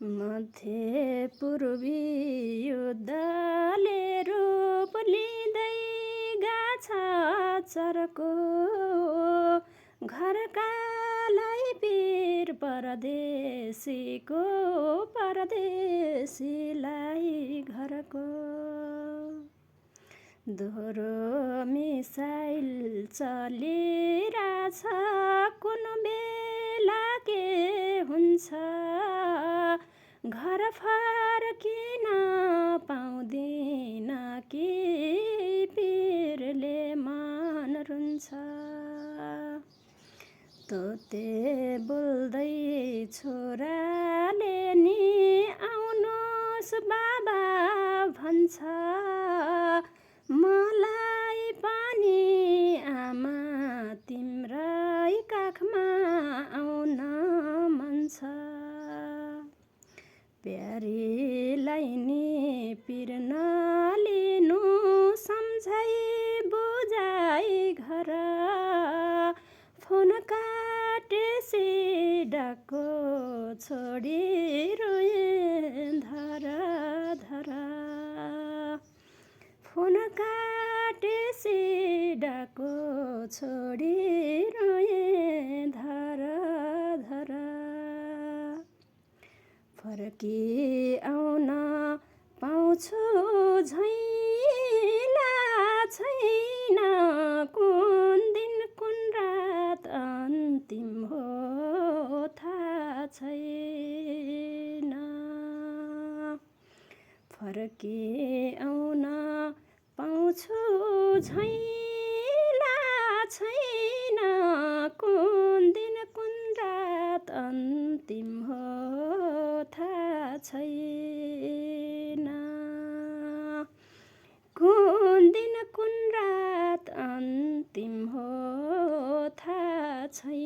मध्य पूर्वी युद्धले रूप लिँदै गाछ चर्को घरकालाई पीर परदेशीलाई घरको दोहोरो मिसाइल चलिरहेछ कुन बेला के हुन्छ घर फर्किन पाउँदिन कि पीरले मन रुन्छ तोते बोल्दै छोराले नि आउनुहोस् बाबा भन्छ मलाई पनि आमा तिम्रै काखमा आउन मन छ प्यारीलाई नि पिर नलिनु सम्झाइ बुझाइ घर फोन काटेसी डाको छोडी रोए धर धर फोन काटेसी डाको छोडी रोए धर धर फर्की आउन पाउँछु झैला छैन कुन दिन कुन रात अन्तिम हो थाहा छैन फर्की आउन पाउँछु झैला छैन कुन दिन कुन रात अन्तिम हो थाहा छैन कुन दिन कुन रात अन्तिम हो थाहा छैन।